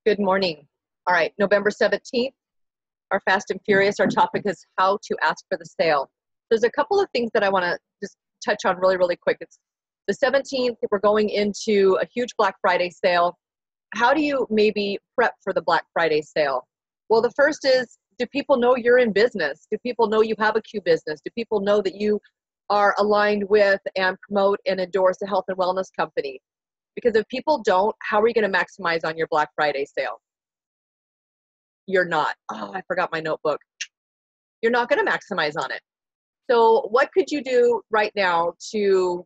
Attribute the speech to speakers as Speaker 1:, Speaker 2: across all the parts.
Speaker 1: Good morning. All right, November 17th, our Fast and Furious, our topic is how to ask for the sale. There's a couple of things that I want to just touch on really quick. It's the 17th, we're going into a huge Black Friday sale. How do you maybe prep for the Black Friday sale? Well, the first is, do people know you're in business? Do people know you have a Q business? Do people know that you are aligned with and promote and endorse a health and wellness company? Because if people don't, how are you going to maximize on your Black Friday sale? You're not. Oh, I forgot my notebook. You're not going to maximize on it. So what could you do right now to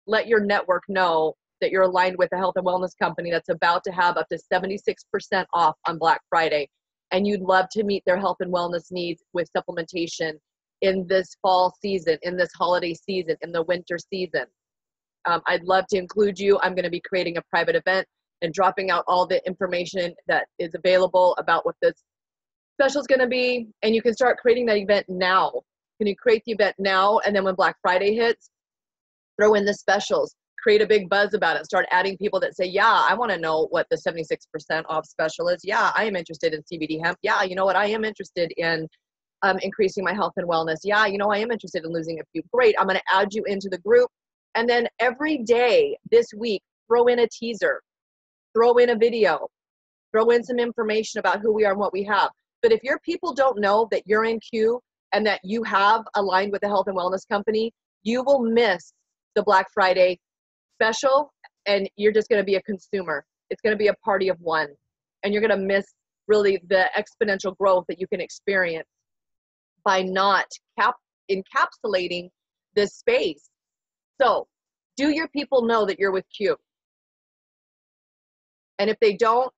Speaker 1: let your network know that you're aligned with a health and wellness company that's about to have up to 76% off on Black Friday, and you'd love to meet their health and wellness needs with supplementation in this fall season, in this holiday season, in the winter season? I'd love to include you. I'm going to be creating a private event and dropping out all the information that is available about what this special is going to be. And you can start creating that event now. Can you create the event now? And then when Black Friday hits, throw in the specials, create a big buzz about it, start adding people that say, yeah, I want to know what the 76% off special is. Yeah, I am interested in CBD hemp. Yeah, you know what? I am interested in increasing my health and wellness. Yeah, you know, I am interested in losing a few. Great. I'm going to add you into the group. And then every day this week, throw in a teaser, throw in a video, throw in some information about who we are and what we have. But if your people don't know that you're in Q and that you have aligned with a health and wellness company, you will miss the Black Friday special, and you're just going to be a consumer. It's going to be a party of one, and you're going to miss really the exponential growth that you can experience by not encapsulating this space. So, do your people know that you're with Q? And if they don't,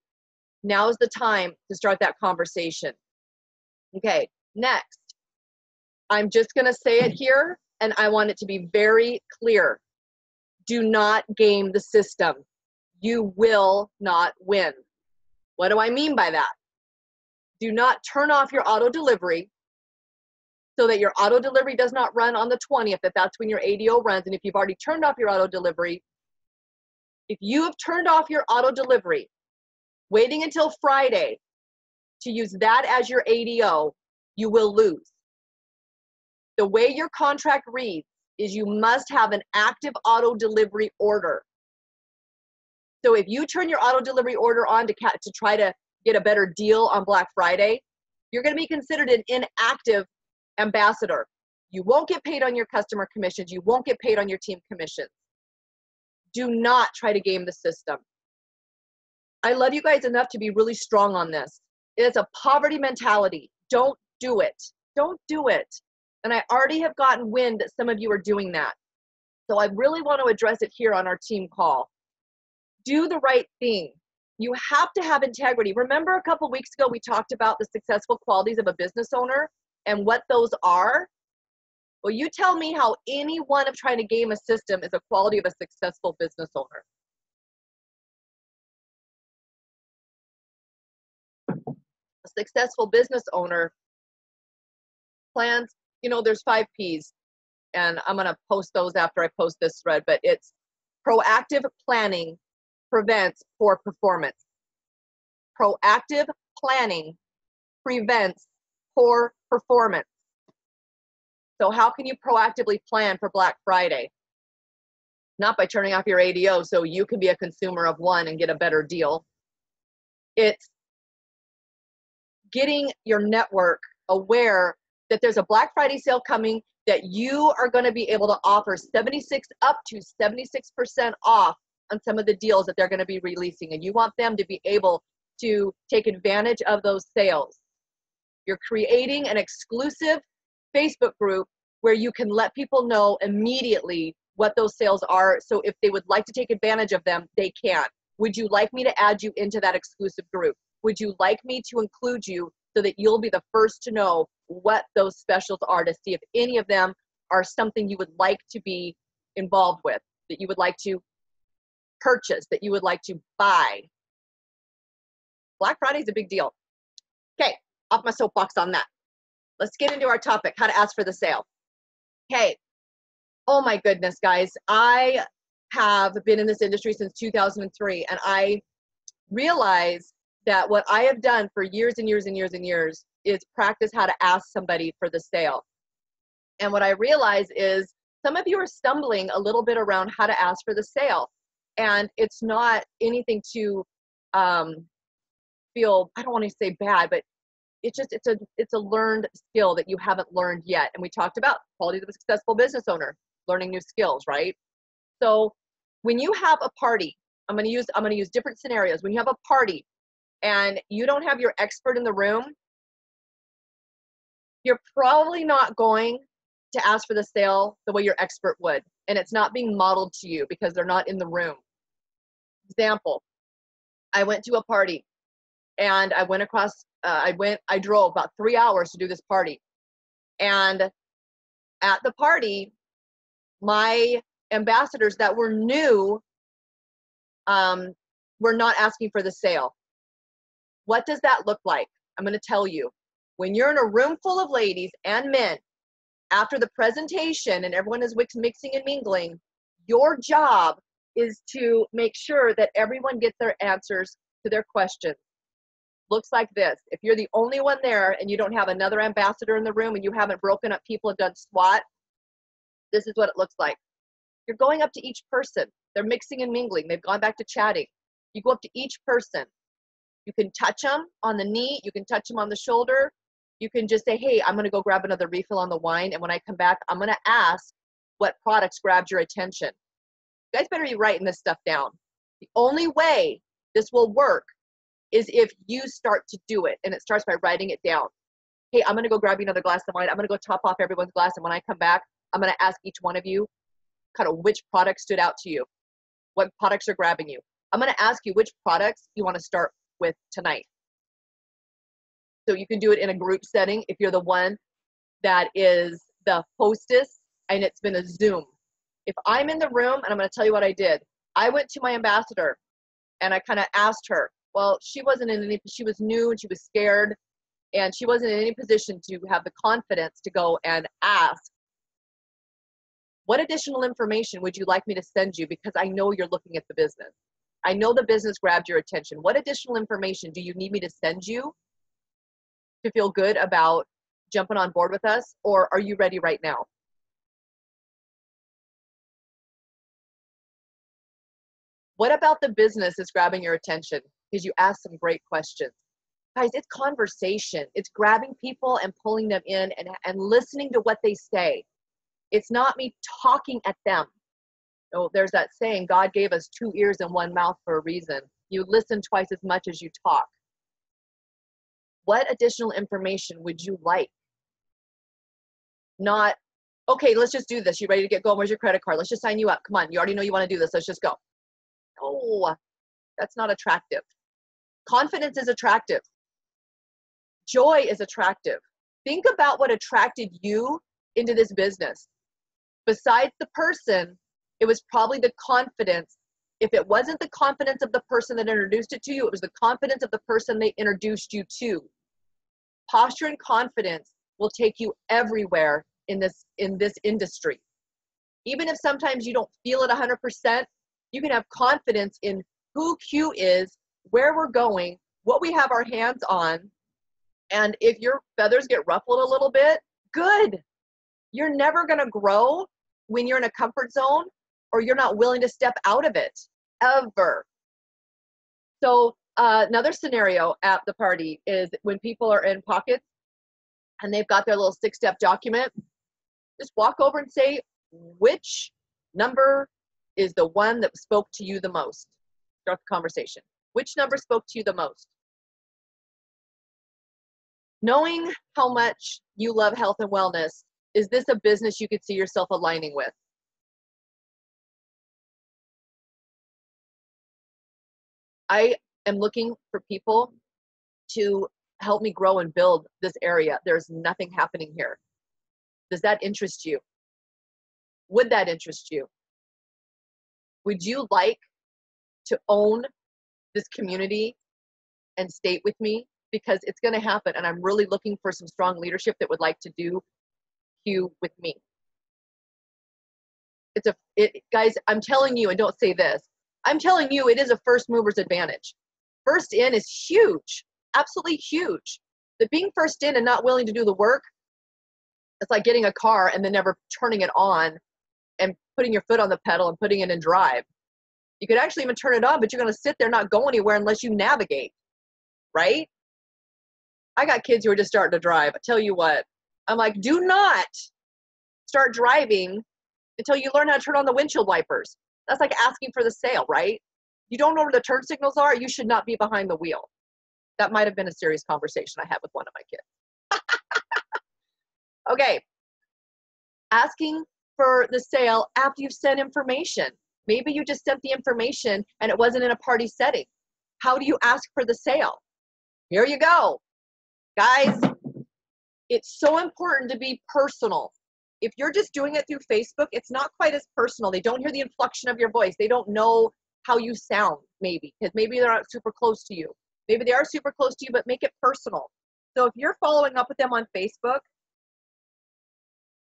Speaker 1: now is the time to start that conversation. Okay, next. I'm just going to say it here, and I want it to be very clear. Do not game the system. You will not win. What do I mean by that? Do not turn off your auto delivery so that your auto delivery does not run on the 20th, if that's when your ADO runs. And if you've already turned off your auto delivery, if you have turned off your auto delivery, waiting until Friday to use that as your ADO, you will lose. The way your contract reads is you must have an active auto delivery order. So if you turn your auto delivery order on to try to get a better deal on Black Friday, you're going to be considered an inactive ambassador. You won't get paid on your customer commissions. You won't get paid on your team commissions. Do not try to game the system. I love you guys enough to be really strong on this. It's a poverty mentality. Don't do it. Don't do it. And I already have gotten wind that some of you are doing that. So I really want to address it here on our team call. Do the right thing. You have to have integrity. Remember a couple weeks ago, we talked about the successful qualities of a business owner and what those are? Well, you tell me how any one of trying to game a system is a quality of a successful business owner. A successful business owner plans, you know, there's 5 P's, and I'm going to post those after I post this thread, but it's proactive planning prevents poor performance. Proactive planning prevents poor performance. So how can you proactively plan for Black Friday? Not by turning off your ADO so you can be a consumer of one and get a better deal. It's getting your network aware that there's a Black Friday sale coming, that you are going to be able to offer up to 76% off on some of the deals that they're going to be releasing. And you want them to be able to take advantage of those sales. You're creating an exclusive Facebook group where you can let people know immediately what those sales are. So if they would like to take advantage of them, they can. Would you like me to add you into that exclusive group? Would you like me to include you so that you'll be the first to know what those specials are, to see if any of them are something you would like to be involved with, that you would like to purchase, that you would like to buy? Black Friday is a big deal. Okay, off my soapbox on that. Let's get into our topic, how to ask for the sale. Okay, oh my goodness, guys. I have been in this industry since 2003, and I realize that what I have done for years and years and years and years is practice how to ask somebody for the sale. And what I realize is some of you are stumbling a little bit around how to ask for the sale. And it's not anything to feel, I don't want to say bad, but it's a learned skill that you haven't learned yet. And we talked about qualities of a successful business owner, learning new skills, right? So when you have a party, I'm going to use different scenarios. When you have a party and you don't have your expert in the room, you're probably not going to ask for the sale the way your expert would. And it's not being modeled to you because they're not in the room. Example, I went to a party and I went across, I drove about 3 hours to do this party. And at the party, my ambassadors that were new were not asking for the sale. What does that look like? I'm going to tell you. When you're in a room full of ladies and men, after the presentation and everyone is mixing and mingling, your job is to make sure that everyone gets their answers to their questions. Looks like this. If you're the only one there and you don't have another ambassador in the room and you haven't broken up people and done SWOT, this is what it looks like. You're going up to each person. They're mixing and mingling. They've gone back to chatting. You go up to each person. You can touch them on the knee. You can touch them on the shoulder. You can just say, hey, I'm going to go grab another refill on the wine. And when I come back, I'm going to ask what products grabbed your attention. You guys better be writing this stuff down. The only way this will work is if you start to do it. And it starts by writing it down. Hey, I'm going to go grab you another glass of wine. I'm going to go top off everyone's glass. And when I come back, I'm going to ask each one of you kind of which product stood out to you. What products are grabbing you. I'm going to ask you which products you want to start with tonight. So you can do it in a group setting if you're the one that is the hostess and it's been a Zoom. If I'm in the room, and I'm going to tell you what I did. I went to my ambassador and I kind of asked her. Well, she was new and she was scared and she wasn't in any position to have the confidence to go and ask, what additional information would you like me to send you? Because I know you're looking at the business. I know the business grabbed your attention. What additional information do you need me to send you to feel good about jumping on board with us? Or are you ready right now? What about the business is grabbing your attention? Because you asked some great questions. Guys, it's conversation. It's grabbing people and pulling them in and listening to what they say. It's not me talking at them. Oh, there's that saying, God gave us 2 ears and 1 mouth for a reason. You listen twice as much as you talk. What additional information would you like? Not, okay, let's just do this. You ready to get going? Where's your credit card? Let's just sign you up. Come on, you already know you want to do this. Let's just go. No, that's not attractive. Confidence is attractive. Joy is attractive. Think about what attracted you into this business. Besides the person, it was probably the confidence. If it wasn't the confidence of the person that introduced it to you, it was the confidence of the person they introduced you to. Posture and confidence will take you everywhere in this industry. Even if sometimes you don't feel it 100%, you can have confidence in who Q is, where we're going, what we have our hands on. And if your feathers get ruffled a little bit, good. You're never going to grow when you're in a comfort zone or you're not willing to step out of it, ever. So another scenario at the party is when people are in pockets and they've got their little 6-step document, just walk over and say, which number is the one that spoke to you the most? Start the conversation. Which number spoke to you the most? Knowing how much you love health and wellness, is this a business you could see yourself aligning with? I am looking for people to help me grow and build this area. There's nothing happening here. Does that interest you? Would that interest you? Would you like to own this community and state with me? Because it's going to happen, and I'm really looking for some strong leadership that would like to do Q with me. Guys, I'm telling you, and don't say this, I'm telling you, it is a first mover's advantage. First in is huge, absolutely huge. The being first in and not willing to do the work, it's like getting a car and then never turning it on and putting your foot on the pedal and putting it in drive. You could actually even turn it on, but you're going to sit there, not go anywhere unless you navigate, right? I got kids who are just starting to drive. I tell you what, I'm like, do not start driving until you learn how to turn on the windshield wipers. That's like asking for the sale, right? You don't know where the turn signals are, you should not be behind the wheel. That might have been a serious conversation I had with one of my kids. Okay, asking for the sale after you've sent information. Maybe you just sent the information and it wasn't in a party setting. How do you ask for the sale? Here you go. Guys, it's so important to be personal. If you're just doing it through Facebook, it's not quite as personal. They don't hear the inflection of your voice. They don't know how you sound, maybe, because maybe they're not super close to you. Maybe they are super close to you, but make it personal. So if you're following up with them on Facebook,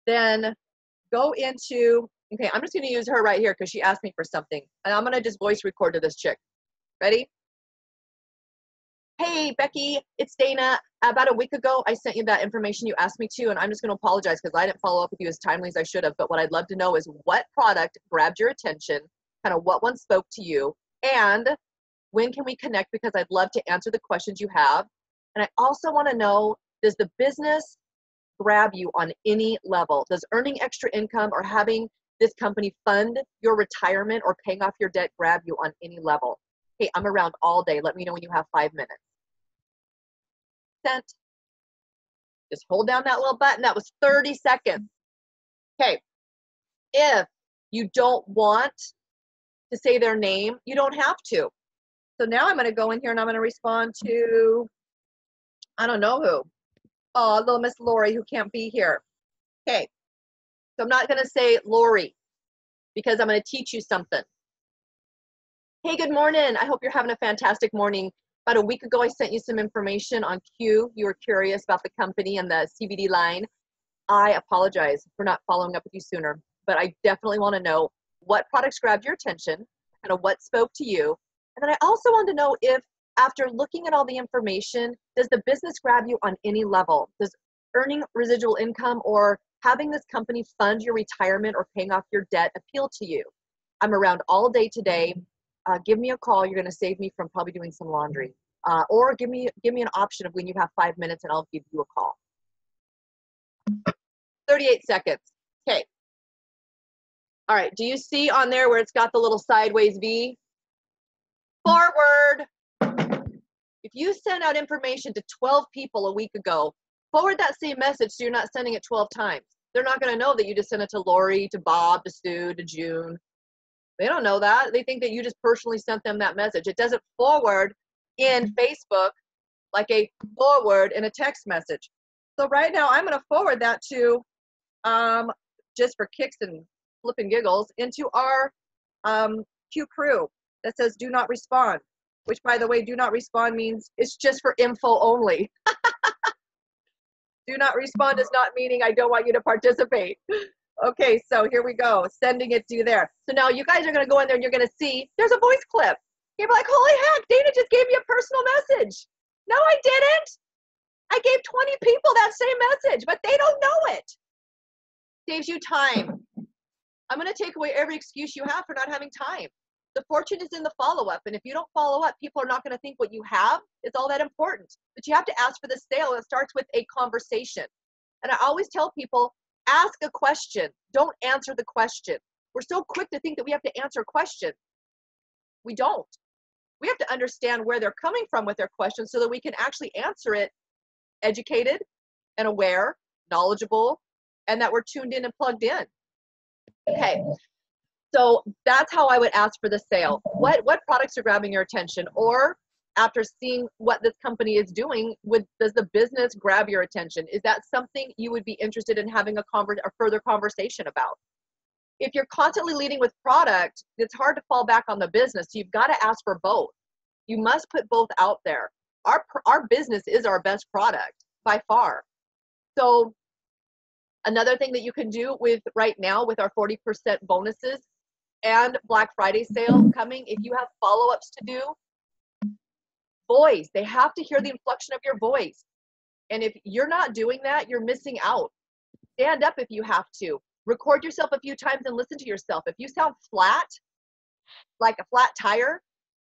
Speaker 1: then go into, okay, I'm just going to use her right here because she asked me for something. And I'm going to just voice record to this chick. Ready? Hey, Becky, it's Dana. About a week ago, I sent you that information you asked me to, and I'm just going to apologize because I didn't follow up with you as timely as I should have. But what I'd love to know is what product grabbed your attention, kind of what one spoke to you, and when can we connect, because I'd love to answer the questions you have. And I also want to know, does the business grab you on any level? Does earning extra income or having this company fund your retirement or paying off your debt grab you on any level? Hey, I'm around all day. Let me know when you have 5 minutes. Sent. Just hold down that little button. That was 30 seconds. Okay. If you don't want to say their name, you don't have to. So now I'm going to go in here and I'm going to respond to, I don't know who. Oh, little Miss Lori who can't be here. Okay. So I'm not going to say Lori because I'm going to teach you something. Hey, good morning. I hope you're having a fantastic morning. About a week ago, I sent you some information on Q. You were curious about the company and the CBD line. I apologize for not following up with you sooner, but I definitely want to know what products grabbed your attention, kind of what spoke to you. And then I also want to know if, after looking at all the information, does the business grab you on any level? Does earning residual income or having this company fund your retirement or paying off your debt appeal to you? I'm around all day today. Give me a call. You're going to save me from probably doing some laundry. Or give me an option of when you have 5 minutes and I'll give you a call. 38 seconds. Okay. All right. Do you see on there where it's got the little sideways V? Forward. If you send out information to 12 people a week ago, forward that same message so you're not sending it 12 times. They're not going to know that you just sent it to Lori, to Bob, to Sue, to June. They don't know that. They think that you just personally sent them that message. It doesn't forward in Facebook like a forward in a text message. So right now I'm going to forward that to, just for kicks and flipping giggles, into our Q crew that says do not respond, which, by the way, do not respond means it's just for info only. Do not respond is not meaning I don't want you to participate. Okay, so here we go. Sending it to you there. So now you guys are going to go in there and you're going to see there's a voice clip. You're like, holy heck, Dana just gave me a personal message. No, I didn't. I gave 20 people that same message, but they don't know it. Saves you time. I'm going to take away every excuse you have for not having time. The fortune is in the follow-up, and if you don't follow up, people are not going to think what you have is all that important. But you have to ask for the sale. It starts with a conversation. And I always tell people, ask a question. Don't answer the question. We're so quick to think that we have to answer a question. We don't. We have to understand where they're coming from with their question so that we can actually answer it educated and aware, knowledgeable, and that we're tuned in and plugged in. Okay. So that's how I would ask for the sale. What products are grabbing your attention? Or after seeing what this company is doing, does the business grab your attention? Is that something you would be interested in having a further conversation about? If you're constantly leading with product, it's hard to fall back on the business. So you've got to ask for both. You must put both out there. Our business is our best product by far. So another thing that you can do with right now with our 40% bonuses and Black Friday sale coming, if you have follow-ups to do, voice. They have to hear the inflection of your voice. And if you're not doing that, you're missing out. Stand up if you have to. Record yourself a few times and listen to yourself. If you sound flat, like a flat tire,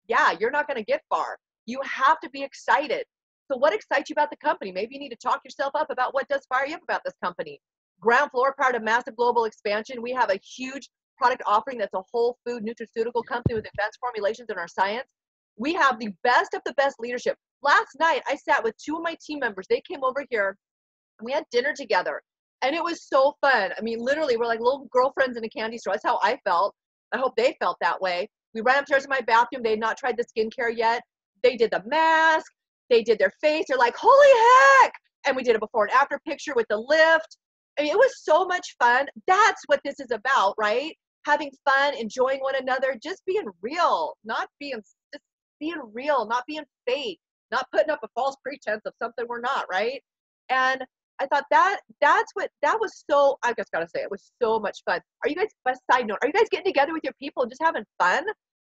Speaker 1: yeah, you're not going to get far. You have to be excited. So what excites you about the company? Maybe you need to talk yourself up about what does fire you up about this company. Ground floor, part of massive global expansion. We have a huge product offering that's a whole food nutraceutical company with advanced formulations in our science. We have the best leadership. Last night, I sat with 2 of my team members. They came over here and we had dinner together. And it was so fun. I mean, literally, we're like little girlfriends in a candy store. That's how I felt. I hope they felt that way. We ran upstairs in my bathroom. They had not tried the skincare yet. They did the mask. They did their face. They're like, holy heck. And we did a before and after picture with the lift. I mean, it was so much fun. That's what this is about, right? Having fun, enjoying one another, just being real, not being, just being real, not being fake, not putting up a false pretense of something we're not, right? And I thought that was so, I just gotta say, it was so much fun. Are you guys, by side note, are you guys getting together with your people and just having fun?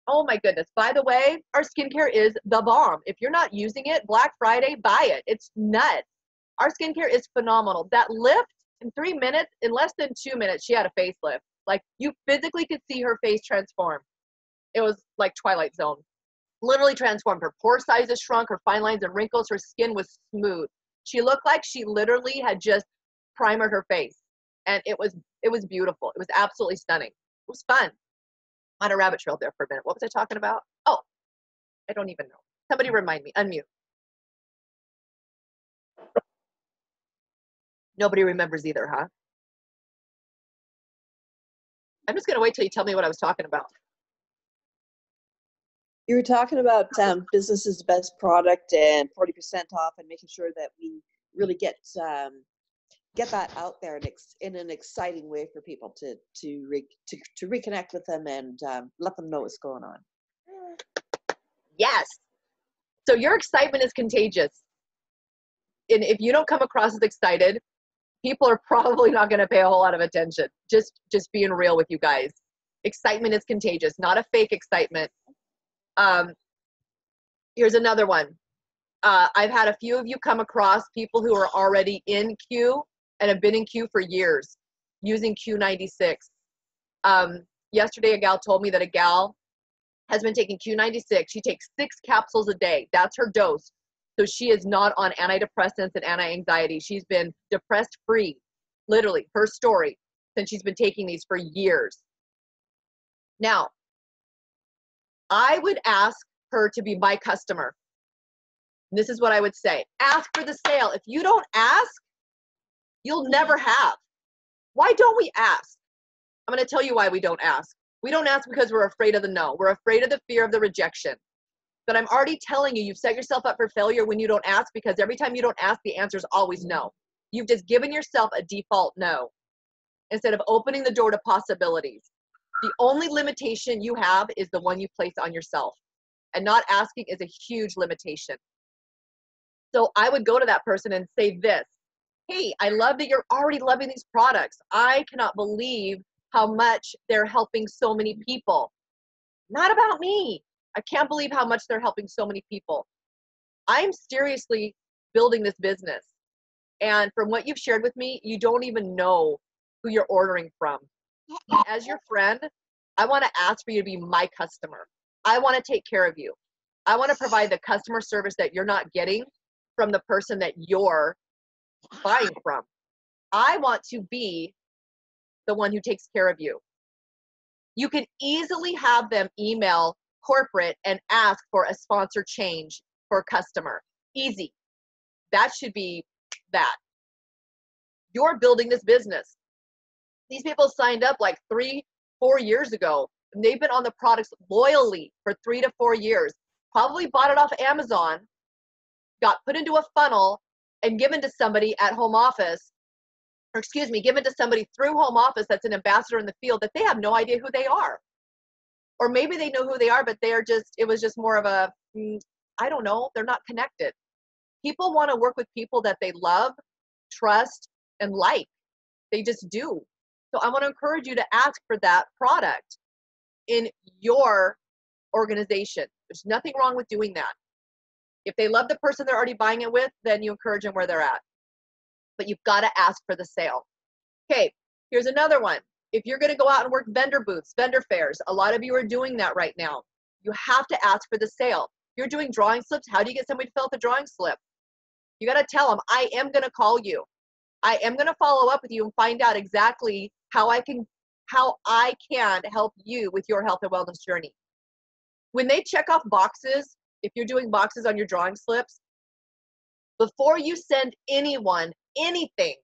Speaker 1: Oh my goodness. By the way, our skincare is the bomb. If you're not using it, Black Friday, buy it. It's nuts. Our skincare is phenomenal. That lift in 3 minutes, in less than 2 minutes, she had a facelift. Like you physically could see her face transform. It was like Twilight Zone. Literally transformed. Her pore sizes shrunk, her fine lines and wrinkles, her skin was smooth. She looked like she literally had just primered her face. And it was beautiful. It was absolutely stunning. It was fun. On a rabbit trail there for a minute. What was I talking about? Oh, I don't even know. Somebody remind me. Unmute. Nobody remembers either, huh? I'm just going to wait till you tell me what I was talking about.
Speaker 2: You were talking about business's best product and 40% off, and making sure that we really get that out there in an exciting way for people to reconnect with them and let them know what's going on.
Speaker 1: Yes. So your excitement is contagious. And if you don't come across as excited, people are probably not going to pay a whole lot of attention. Just being real with you guys. Excitement is contagious, not a fake excitement. Here's another one. I've had a few of you come across people who are already in Q and have been in Q for years using Q96. Yesterday, a gal told me that a gal has been taking Q96. She takes 6 capsules a day. That's her dose. So she is not on antidepressants and anti-anxiety. She's been depressed free, literally, her story, since she's been taking these for years. Now, I would ask her to be my customer. This is what I would say. Ask for the sale. If you don't ask, you'll never have. Why don't we ask? I'm going to tell you why we don't ask. We don't ask because we're afraid of the no. We're afraid of the fear of the rejection. But I'm already telling you, you've set yourself up for failure when you don't ask, because every time you don't ask, the answer is always no. You've just given yourself a default no instead of opening the door to possibilities. The only limitation you have is the one you place on yourself. And not asking is a huge limitation. So I would go to that person and say this: hey, I love that you're already loving these products. I cannot believe how much they're helping so many people. Not about me. I can't believe how much they're helping so many people. I'm seriously building this business. And from what you've shared with me, you don't even know who you're ordering from. As your friend, I want to ask for you to be my customer. I want to take care of you. I want to provide the customer service that you're not getting from the person that you're buying from. I want to be the one who takes care of you. You can easily have them email corporate and ask for a sponsor change for a customer. Easy. That should be that. You're building this business. These people signed up like 3-4 years ago, and they've been on the products loyally for 3 to 4 years. Probably bought it off Amazon, got put into a funnel, and given to somebody at home office, or excuse me, given to somebody through home office that's an ambassador in the field that they have no idea who they are. Or maybe they know who they are, but they are just, it was just more of a, I don't know, they're not connected. People want to work with people that they love, trust, and like. They just do. So I want to encourage you to ask for that product in your organization. There's nothing wrong with doing that. If they love the person they're already buying it with, then you encourage them where they're at. But you've got to ask for the sale. Okay, here's another one. If you're going to go out and work vendor booths, vendor fairs, a lot of you are doing that right now. You have to ask for the sale. You're doing drawing slips. How do you get somebody to fill out the drawing slip? You got to tell them, I am going to call you. I am going to follow up with you and find out exactly how I can help you with your health and wellness journey. When they check off boxes, if you're doing boxes on your drawing slips, before you send anyone anything,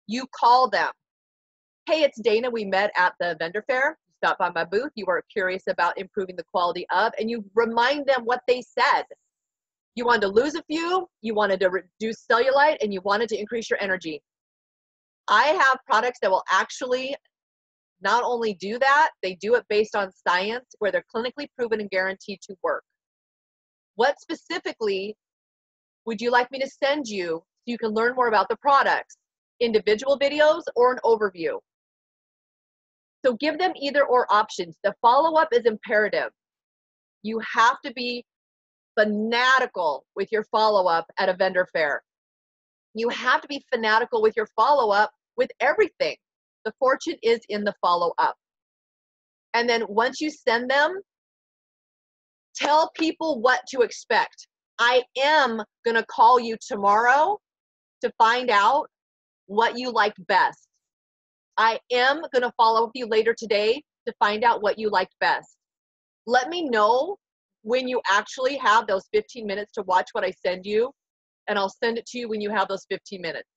Speaker 1: you call them. Hey, it's Dana. We met at the vendor fair. You stopped by my booth. You were curious about improving the quality of, and you remind them what they said. You wanted to lose a few, you wanted to reduce cellulite, and you wanted to increase your energy. I have products that will actually not only do that, they do it based on science where they're clinically proven and guaranteed to work. What specifically would you like me to send you so you can learn more about the products? Individual videos or an overview? So give them either or options. The follow-up is imperative. You have to be fanatical with your follow-up at a vendor fair. You have to be fanatical with your follow-up with everything. The fortune is in the follow-up. And then once you send them, tell people what to expect. I am going to call you tomorrow to find out what you liked best. I am going to follow up with you later today to find out what you liked best. Let me know when you actually have those 15 minutes to watch what I send you, and I'll send it to you when you have those 15 minutes.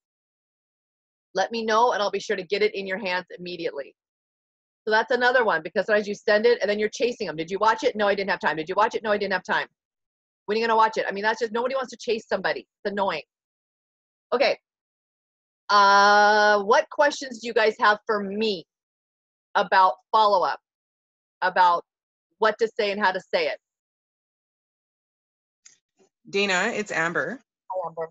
Speaker 1: Let me know, and I'll be sure to get it in your hands immediately. So that's another one, because sometimes you send it, and then you're chasing them. Did you watch it? No, I didn't have time. Did you watch it? No, I didn't have time. When are you going to watch it? I mean, that's just, nobody wants to chase somebody. It's annoying. Okay. What questions do you guys have for me about follow-up, about what to say and how to say it?
Speaker 3: Dana, it's Amber.
Speaker 1: Hi, Amber.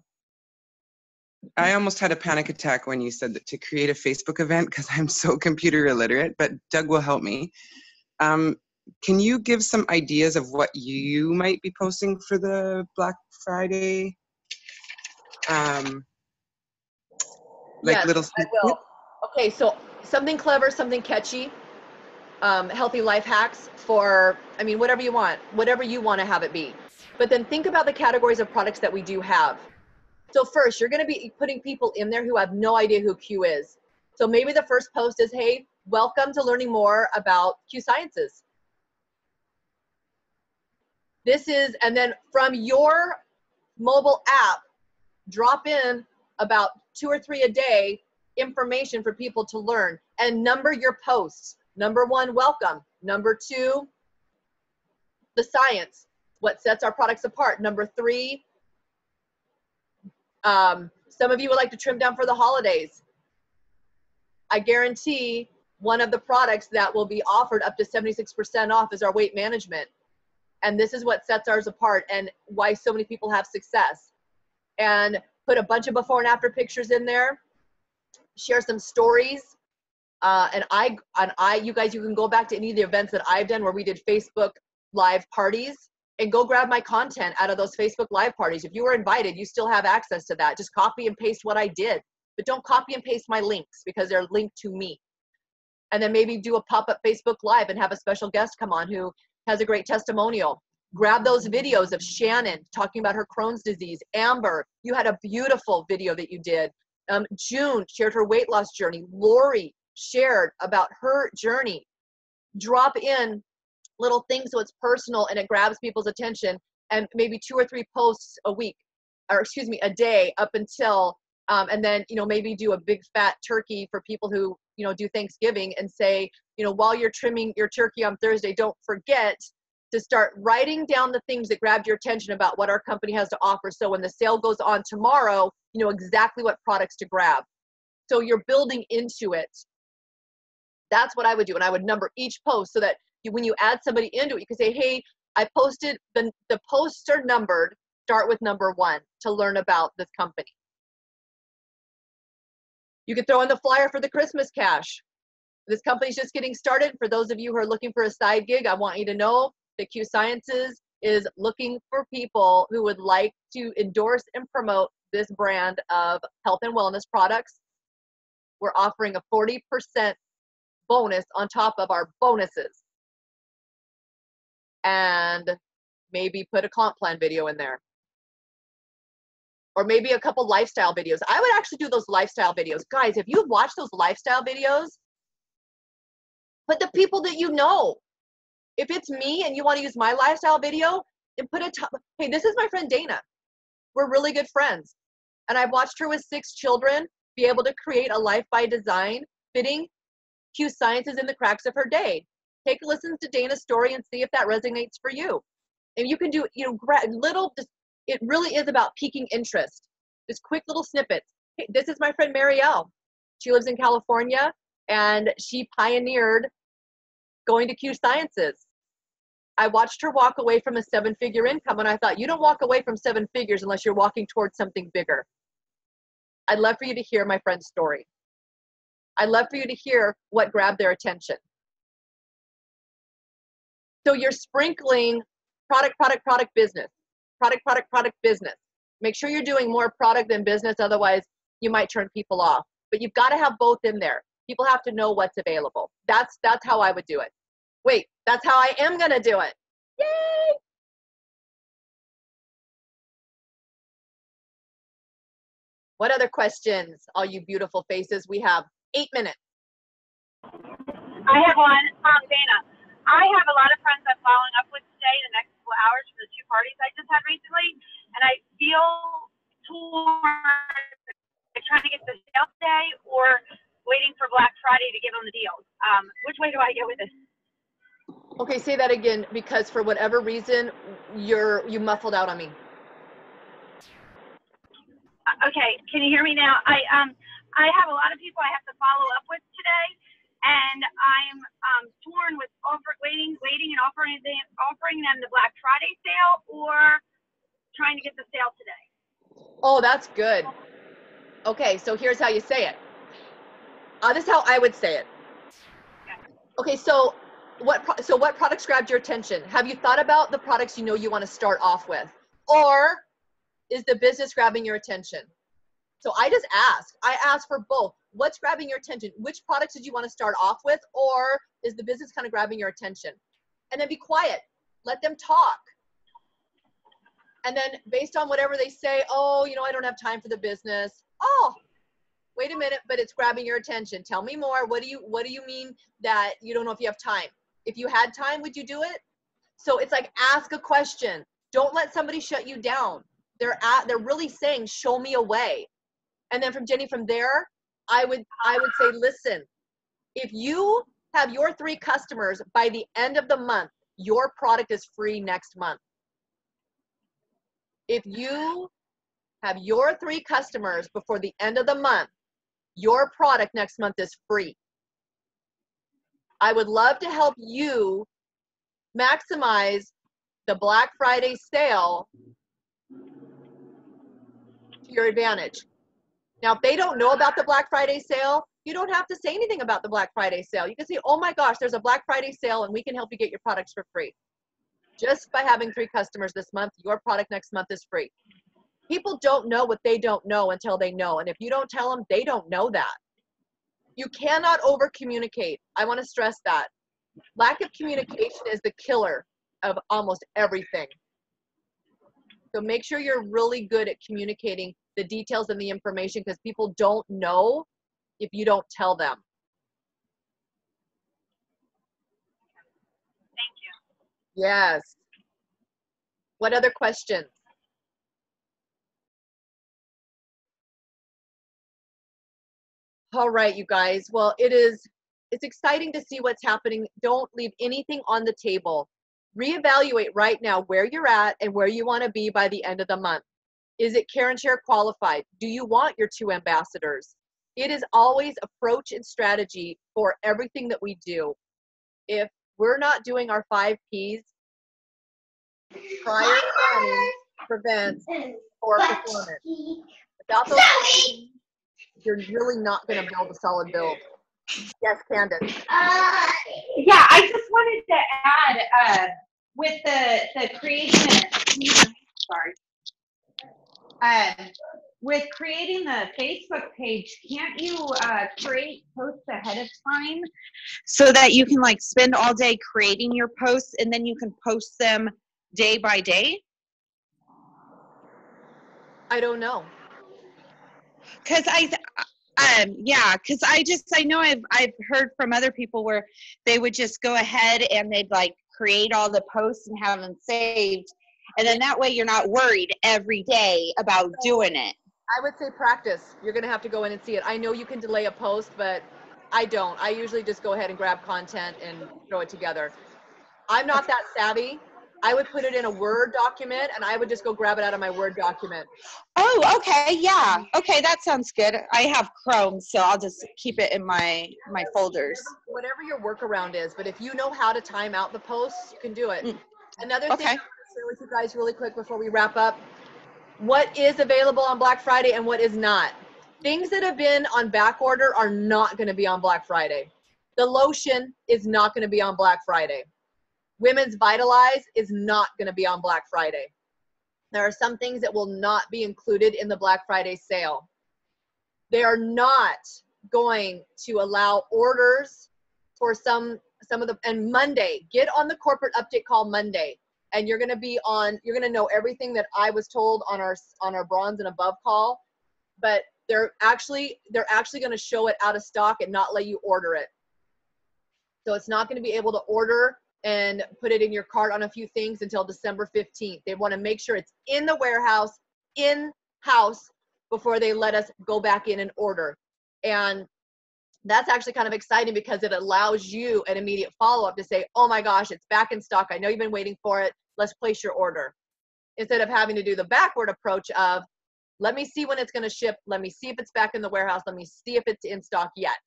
Speaker 3: I almost had a panic attack when you said that to create a Facebook event because I'm so computer illiterate, but Doug will help me. Can you give some ideas of what you might be posting for the Black Friday?
Speaker 1: Yes,
Speaker 3: little
Speaker 1: I will. Okay, so something clever, something catchy, healthy life hacks for, I mean, whatever you want to have it be. But then think about the categories of products that we do have. So first, you're going to be putting people in there who have no idea who Q is. So maybe the first post is, hey, welcome to learning more about Q Sciences. This is, and then from your mobile app, drop in about 2 or 3 a day information for people to learn, and number your posts. Number 1, welcome. Number 2, the science, what sets our products apart. Number 3, some of you would like to trim down for the holidays. I guarantee one of the products that will be offered up to 76% off is our weight management. And this is what sets ours apart and why so many people have success. And put a bunch of before and after pictures in there, share some stories. You guys, you can go back to any of the events that I've done where we did Facebook live parties and go grab my content out of those Facebook live parties. If you were invited, you still have access to that. Just copy and paste what I did, but don't copy and paste my links because they're linked to me. And then maybe do a pop-up Facebook live and have a special guest come on who has a great testimonial. Grab those videos of Shannon talking about her Crohn's disease. Amber, you had a beautiful video that you did. June shared her weight loss journey. Lori shared about her journey. Drop in little things so it's personal and it grabs people's attention, and maybe 2 or 3 posts a week, or excuse me, a day up until, and then, maybe do a big fat turkey for people who, do Thanksgiving, and say, while you're trimming your turkey on Thursday, don't forget to start writing down the things that grabbed your attention about what our company has to offer. So when the sale goes on tomorrow, you know exactly what products to grab. So you're building into it. That's what I would do. And I would number each post so that when you add somebody into it, you can say, hey, I posted, the posts are numbered, start with number 1 to learn about this company. You could throw in the flyer for the Christmas cash. This company's just getting started. For those of you who are looking for a side gig, I want you to know that Q Sciences is looking for people who would like to endorse and promote this brand of health and wellness products. We're offering a 40% bonus on top of our bonuses. And maybe put a comp plan video in there. Or maybe a couple lifestyle videos. I would actually do those lifestyle videos. Guys, if you watch those lifestyle videos, put the people that you know. If it's me and you want to use my lifestyle video, then put a top. Hey, this is my friend Dana. We're really good friends. And I've watched her with 6 children be able to create a life by design fitting Q Sciences in the cracks of her day. Take a listen to Dana's story and see if that resonates for you. And you can do, little, it really is about piquing interest. Just quick little snippets. Hey, this is my friend Marielle. She lives in California and she pioneered going to Q Sciences. I watched her walk away from a 7-figure income and I thought, you don't walk away from 7 figures unless you're walking towards something bigger. I'd love for you to hear my friend's story. I'd love for you to hear what grabbed their attention. So you're sprinkling product, business. Product, business. Make sure you're doing more product than business, otherwise you might turn people off. But you've got to have both in there. People have to know what's available. That's how I would do it. Wait, that's how I am gonna do it. Yay! What other questions, all you beautiful faces? We have 8 minutes.
Speaker 4: I have one, Dana. I have a lot of friends I'm following up with today in the next couple of hours for the 2 parties I just had recently, and I feel torn trying to get the sale today or waiting for Black Friday to give them the deals. Which way do I go with this?
Speaker 1: Okay, say that again, because for whatever reason, you muffled out on me.
Speaker 4: Okay, can you hear me now? I have a lot of people I have to follow up with today, and I'm torn with waiting and offering them the Black Friday sale or trying to get the sale today.
Speaker 1: Oh, that's good. Okay, so here's how you say it. This is how I would say it. Okay, so what products grabbed your attention? Have you thought about the products you know you want to start off with? Or is the business grabbing your attention? So I just ask. I ask for both. What's grabbing your attention? Which products did you want to start off with? Or is the business kind of grabbing your attention? And then be quiet. Let them talk. And then based on whatever they say, oh, I don't have time for the business. Oh, wait a minute, but it's grabbing your attention. Tell me more. What do you mean that you don't know if you have time? If you had time, would you do it? So it's like, ask a question. Don't let somebody shut you down. They're really saying, show me a way. And then from Jenny, from there, I would say, listen, if you have your 3 customers by the end of the month, your product is free next month. If you have your 3 customers before the end of the month, your product next month is free. I would love to help you maximize the Black Friday sale to your advantage. Now, if they don't know about the Black Friday sale, you don't have to say anything about the Black Friday sale. You can say, oh my gosh, there's a Black Friday sale and we can help you get your products for free. Just by having 3 customers this month, your product next month is free. People don't know what they don't know until they know. And if you don't tell them, they don't know that. You cannot over communicate. I want to stress that. Lack of communication is the killer of almost everything. So make sure you're really good at communicating the details and the information, because people don't know if you don't tell them.
Speaker 4: Thank you.
Speaker 1: Yes. What other questions? All right, you guys. Well, it's exciting to see what's happening. Don't leave anything on the table. Reevaluate right now where you're at and where you want to be by the end of the month. Is it Karen Share qualified? Do you want your 2 ambassadors? It is always approach and strategy for everything that we do. If we're not doing our 5 Ps, prior, planning, prevents, or performance. Without those things, you're really not going to build a solid build. Yes, Candace.
Speaker 5: Yeah, I just wanted to add, with the creating sorry. With creating the Facebook page, can't you create posts ahead of time so that you can like spend all day creating your posts and then you can post them day by day?
Speaker 1: I don't know.
Speaker 5: Because I know I've heard from other people where they would just go ahead and they'd like create all the posts and have them saved, and then that way you're not worried every day about doing it.
Speaker 1: I would say practice. You're going to have to go in and see it. I know you can delay a post, but I don't. I usually just go ahead and grab content and throw it together. I'm not that savvy. I would put it in a Word document and I would just go grab it out of my Word document.
Speaker 5: Oh, okay. Yeah. Okay. That sounds good. I have Chrome, so I'll just keep it in my folders.
Speaker 1: Whatever your workaround is, but if you know how to time out the posts, you can do it. Another thing I want to share with you guys really quick before we wrap up, what is available on Black Friday and what is not. Things that have been on back order are not going to be on Black Friday. The lotion is not going to be on Black Friday. Women's Vitalize is not going to be on Black Friday. There are some things that will not be included in the Black Friday sale. They are not going to allow orders for some of the, and Monday, get on the corporate update call Monday, and you're going to know everything that I was told on our bronze and above call, but they're actually going to show it out of stock and not let you order it. So it's not going to be able to order and put it in your cart on a few things until December 15th. They want to make sure it's in the warehouse, in-house, before they let us go back in and order. And that's actually kind of exciting because it allows you an immediate follow-up to say, oh my gosh, it's back in stock. I know you've been waiting for it. Let's place your order. Instead of having to do the backward approach of, let me see when it's going to ship. Let me see if it's back in the warehouse. Let me see if it's in stock yet.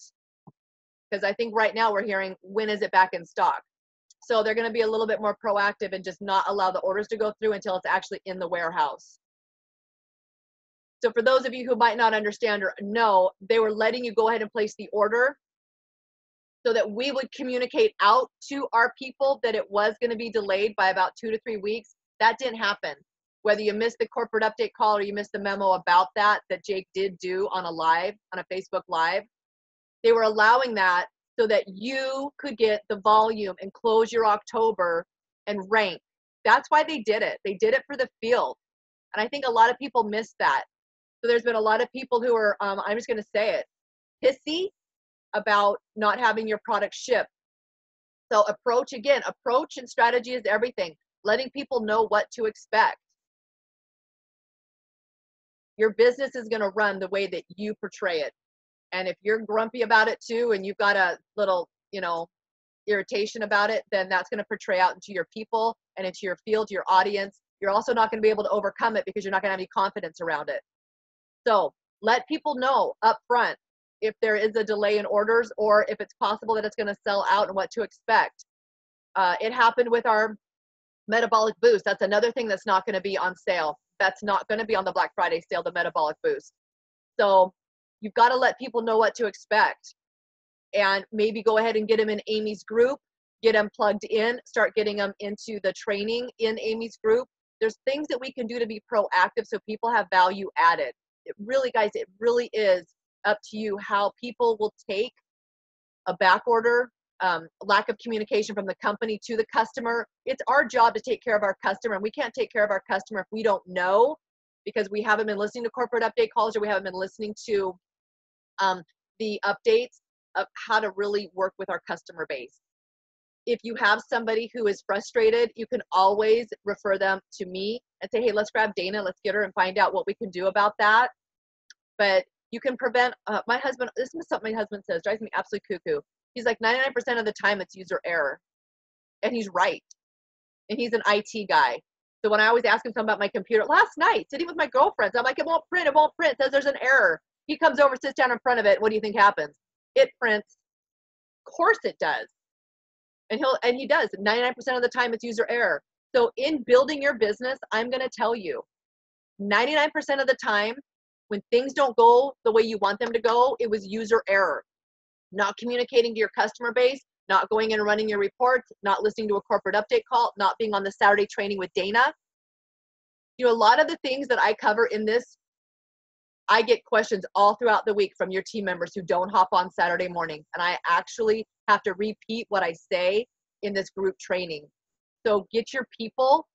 Speaker 1: Because I think right now we're hearing, when is it back in stock? So they're going to be a little bit more proactive and just not allow the orders to go through until it's actually in the warehouse. So for those of you who might not understand or know, they were letting you go ahead and place the order so that we would communicate out to our people that it was going to be delayed by about 2 to 3 weeks. That didn't happen. Whether you missed the corporate update call or you missed the memo about that Jake did do on a Facebook Live, they were allowing that so that you could get the volume and close your October and rank. That's why they did it. They did it for the field. And I think a lot of people missed that. So there's been a lot of people who are, I'm just going to say it, pissy about not having your product shipped. So approach and strategy is everything. Letting people know what to expect. Your business is going to run the way that you portray it. And if you're grumpy about it too, and you've got a little, irritation about it, then that's going to portray out into your people and into your field, to your audience. You're also not going to be able to overcome it because you're not going to have any confidence around it. So let people know up front if there is a delay in orders or if it's possible that it's going to sell out and what to expect. It happened with our metabolic boost. That's another thing that's not going to be on sale. That's not going to be on the Black Friday sale, the metabolic boost. So you've got to let people know what to expect and maybe go ahead and get them in Amy's group, get them plugged in, start getting them into the training in Amy's group. There's things that we can do to be proactive so people have value added. It really, guys, it really is up to you how people will take a back order, lack of communication from the company to the customer. It's our job to take care of our customer, and we can't take care of our customer if we don't know, because we haven't been listening to corporate update calls or we haven't been listening to the updates of how to really work with our customer base. If you have somebody who is frustrated, you can always refer them to me and say, hey, let's grab Dana, let's get her and find out what we can do about that. But you can prevent, my husband, this is something my husband says, drives me absolutely cuckoo. He's like, 99% of the time it's user error. And he's right. And he's an IT guy. So when I always ask him something about my computer, last night, sitting with my girlfriends, I'm like, it won't print, it says there's an error. He comes over, sits down in front of it. What do you think happens? It prints. Of course it does. And he does. 99% of the time it's user error. So in building your business, I'm going to tell you, 99% of the time, when things don't go the way you want them to go, it was user error. Not communicating to your customer base, not going in and running your reports, not listening to a corporate update call, not being on the Saturday training with Dana. You know, a lot of the things that I cover in this, I get questions all throughout the week from your team members who don't hop on Saturday morning. And I actually have to repeat what I say in this group training. So get your people